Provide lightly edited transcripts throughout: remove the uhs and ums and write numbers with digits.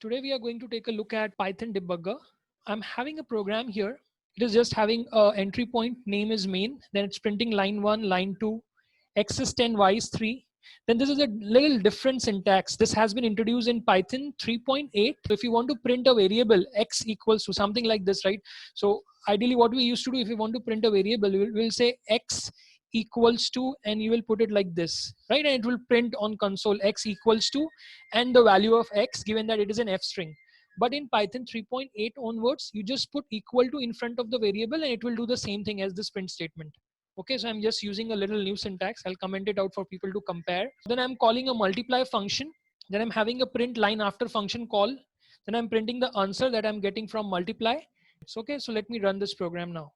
Today we are going to take a look at Python debugger. I'm having a program here. It is just having a entry point, name is main, then it's printing line 1, line 2, x is 10, y is 3. Then this is a little different syntax. This has been introduced in Python 3.8. So if you want to print a variable x equals to something like this, right? So ideally what we used to do, if you want to print a variable, we'll say x equals to, and you will put it like this, right? And it will print on console x equals to and the value of x, given that it is an f string. But in Python 3.8 onwards, you just put equal to in front of the variable and it will do the same thing as this print statement. Okay, so I'm just using a little new syntax. I'll comment it out for people to compare. Then I'm calling a multiply function. Then I'm having a print line after function call. Then I'm printing the answer that I'm getting from multiply. It's okay, so let me run this program now.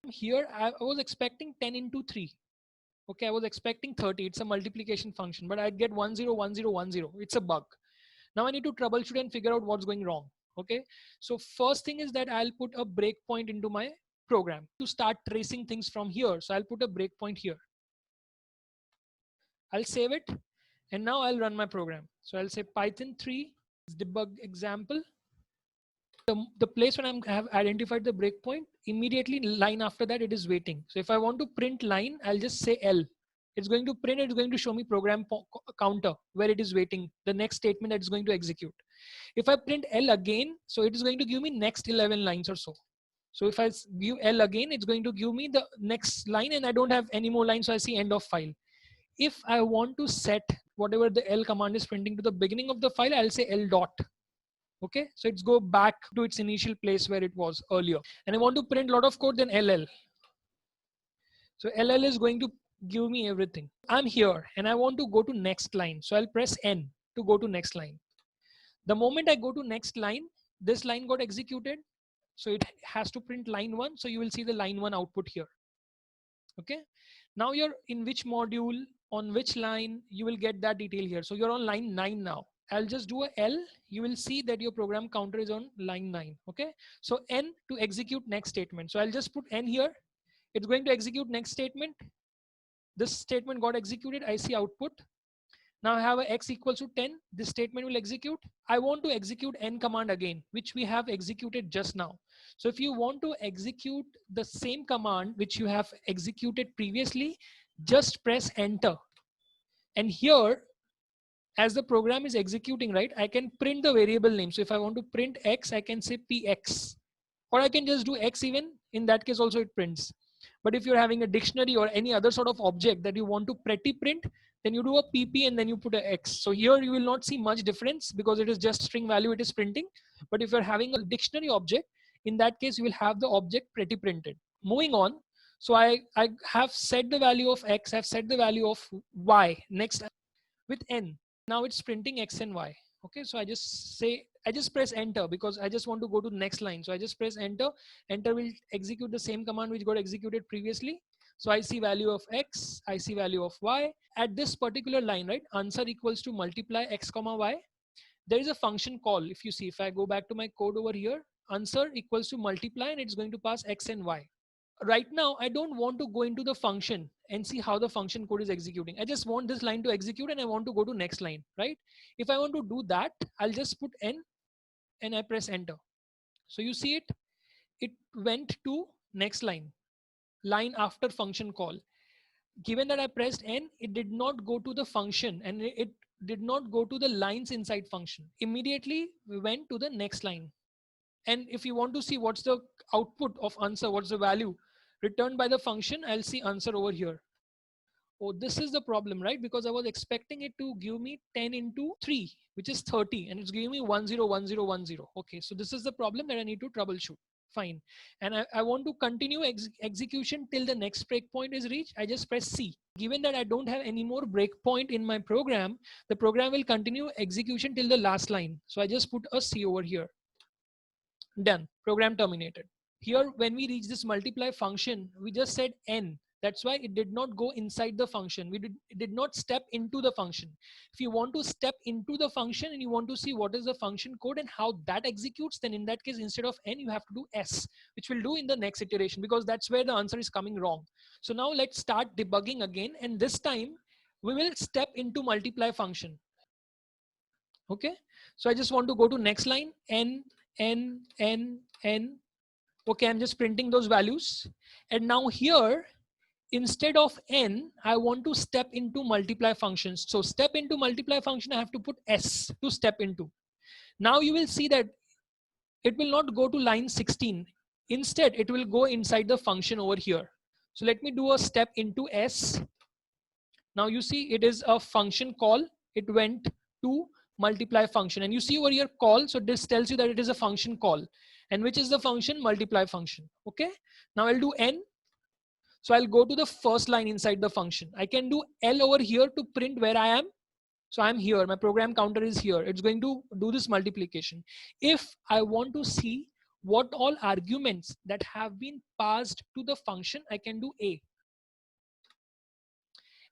Here I was expecting 10 into 3. Okay, I was expecting 30. It's a multiplication function, but I get 10, 10, 10. It's a bug. Now I need to troubleshoot and figure out what's going wrong. Okay, so first thing is that I'll put a breakpoint into my program to start tracing things from here. So I'll put a breakpoint here. I'll save it, and now I'll run my program. So I'll say Python 3 debug example. The place when I have identified the breakpoint, immediately line after that it is waiting. So if I want to print line, I'll just say L. It's going to print, it's going to show me program counter where it is waiting, the next statement that it's going to execute. If I print L again, so it is going to give me next 11 lines or so. So if I view L again, it's going to give me the next line and I don't have any more lines, so I see end of file. If I want to set whatever the L command is printing to the beginning of the file, I'll say L dot. Okay, so it's go back to its initial place where it was earlier. And I want to print a lot of code, then LL. So LL is going to give me everything. I'm here and I want to go to next line. So I'll press N to go to next line. The moment I go to next line, this line got executed. So it has to print line 1. So you will see the line 1 output here. Okay. Now you're in which module, on which line, you will get that detail here. So you're on line 9 now. I'll just do a L. You will see that your program counter is on line 9. Okay. So N to execute next statement. So I'll just put N here. It's going to execute next statement. This statement got executed. I see output. Now I have a x equals to 10. This statement will execute. I want to execute N command again, which we have executed just now. So if you want to execute the same command which you have executed previously, just press enter. And here, as the program is executing, right, I can print the variable name. So if I want to print x, I can say px, or I can just do x even. In that case also it prints. But if you're having a dictionary or any other sort of object that you want to pretty print, then you do a pp and then you put a x. So here you will not see much difference because it is just string value it is printing. But if you're having a dictionary object, in that case you will have the object pretty printed. Moving on. So I have set the value of x, I've set the value of y. Next with n. Now it's printing x and y. Okay, so I just press enter because I just want to go to the next line. So I just press enter. Enter will execute the same command which got executed previously. So I see value of x, I see value of y. At this particular line, right, answer equals to multiply x comma y. There is a function call. If you see, if I go back to my code over here, answer equals to multiply and it's going to pass x and y. Right now, I don't want to go into the function and see how the function code is executing. I just want this line to execute and I want to go to next line, right? If I want to do that, I'll just put n and I press enter. So you see it went to next line after function call. Given that I pressed n, it did not go to the function and it did not go to the lines inside function. Immediately we went to the next line. And if you want to see what's the output of answer, what's the value returned by the function, I'll see answer over here. Oh, this is the problem, right? Because I was expecting it to give me 10 into 3, which is 30, and it's giving me 101010. Okay, so this is the problem that I need to troubleshoot. Fine. And I want to continue execution till the next breakpoint is reached. I just press C. Given that I don't have any more breakpoint in my program, the program will continue execution till the last line. So I just put a C over here. Done. Program terminated. Here, when we reach this multiply function, we just said n. That's why it did not go inside the function. It did not step into the function. If you want to step into the function and you want to see what is the function code and how that executes, then in that case, instead of n, you have to do s, which we'll do in the next iteration because that's where the answer is coming wrong. So now let's start debugging again. And this time we will step into multiply function. Okay, so I just want to go to next line, n, n, n, n. Okay, I'm just printing those values. And now here, instead of n, I want to step into multiply functions. So step into multiply function, I have to put s to step into. Now you will see that it will not go to line 16. Instead, it will go inside the function over here. So let me do a step into s. Now you see it is a function call. It went to multiply function, and you see over here call. So this tells you that it is a function call, and which is the function? Multiply function. Okay. Now I'll do n. So I'll go to the first line inside the function. I can do L over here to print where I am. So I'm here, my program counter is here. It's going to do this multiplication. If I want to see what all arguments that have been passed to the function, I can do A.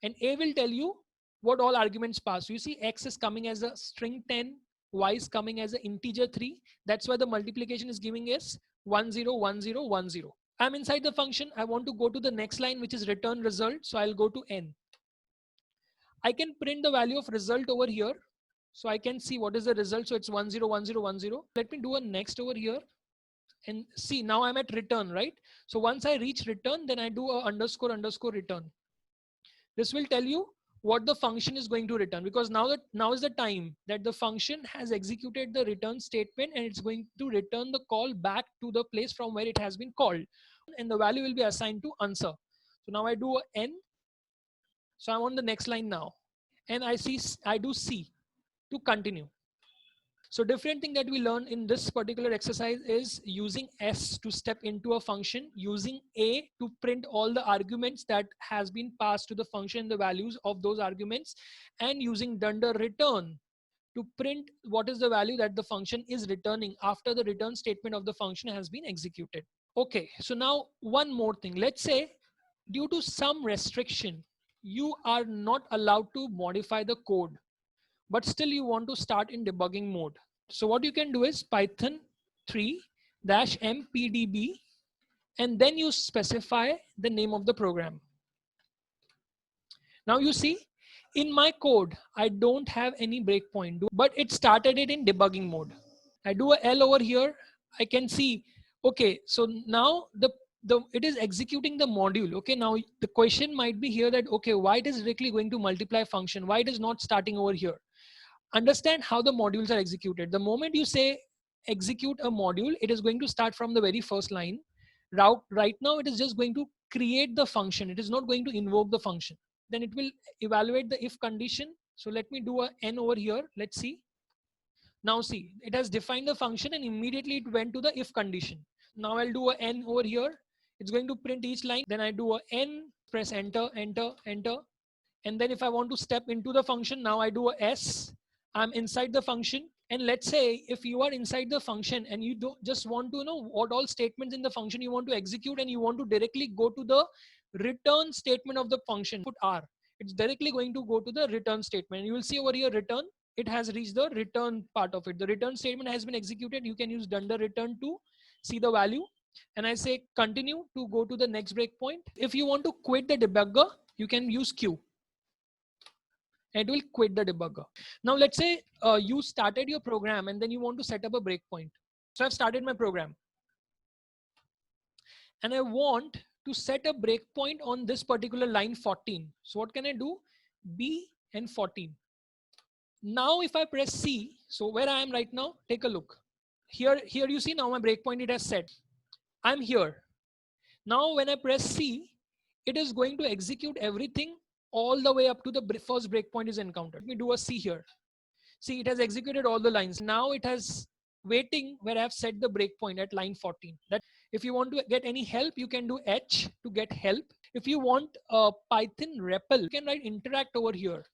And A will tell you what all arguments pass. You see X is coming as a string 10, Y is coming as an integer 3. That's why the multiplication is giving us 10, 10, 10. I'm inside the function. I want to go to the next line, which is return result. So I'll go to N. I can print the value of result over here. So I can see what is the result. So it's 10, 10, 10. Let me do a next over here. And see, now I'm at return, right? So once I reach return, then I do a underscore underscore return. This will tell you what the function is going to return, because now is the time that the function has executed the return statement, and it's going to return the call back to the place from where it has been called, and the value will be assigned to answer. So now I do a n. So I'm on the next line now, and I do C to continue. So different thing that we learn in this particular exercise is using S to step into a function, using A to print all the arguments that has been passed to the function, the values of those arguments, and using dunder return to print what is the value that the function is returning after the return statement of the function has been executed. Okay, so now one more thing. Let's say due to some restriction, you are not allowed to modify the code, but still you want to start in debugging mode. So what you can do is Python 3-mpdb, and then you specify the name of the program. Now you see in my code, I don't have any breakpoint, but it started it in debugging mode. I do a L over here. I can see, okay, so now it is executing the module. Okay, now the question might be here that, okay, why it is directly going to multiply function? Why it is not starting over here? Understand how the modules are executed. The moment you say execute a module, it is going to start from the very first line. Right now, it is just going to create the function. It is not going to invoke the function. Then it will evaluate the if condition. So let me do a n over here. Let's see. Now see, it has defined the function and immediately it went to the if condition. Now I'll do a n over here. It's going to print each line. Then I do a n, press enter, enter, enter. And then if I want to step into the function, now I do a S. I'm inside the function. And let's say if you are inside the function and you don't just want to know what all statements in the function you want to execute, and you want to directly go to the return statement of the function, put R. It's directly going to go to the return statement. You will see over here return. It has reached the return part of it. The return statement has been executed. You can use dunder return to see the value. And I say continue to go to the next breakpoint. If you want to quit the debugger, you can use Q. It will quit the debugger. Now let's say you started your program and then you want to set up a breakpoint. So I've started my program and I want to set a breakpoint on this particular line 14. So what can I do? B and 14. Now if I press C, so where I am right now, take a look. Here you see now my breakpoint it has set. I'm here. Now when I press C, it is going to execute everything all the way up to the first breakpoint is encountered. Let me do a C here. See, it has executed all the lines. Now it has waiting where I have set the breakpoint at line 14. That if you want to get any help, you can do H to get help. If you want a Python REPL, you can write interact over here.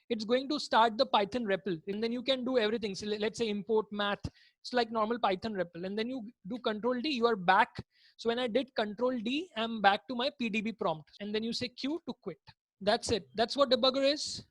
It's going to start the Python REPL, and then you can do everything. So let's say import math. It's like normal Python REPL, and then you do Control D. You are back. So when I did Control D, I'm back to my PDB prompt, and then you say Q to quit. That's it. That's what debugger is.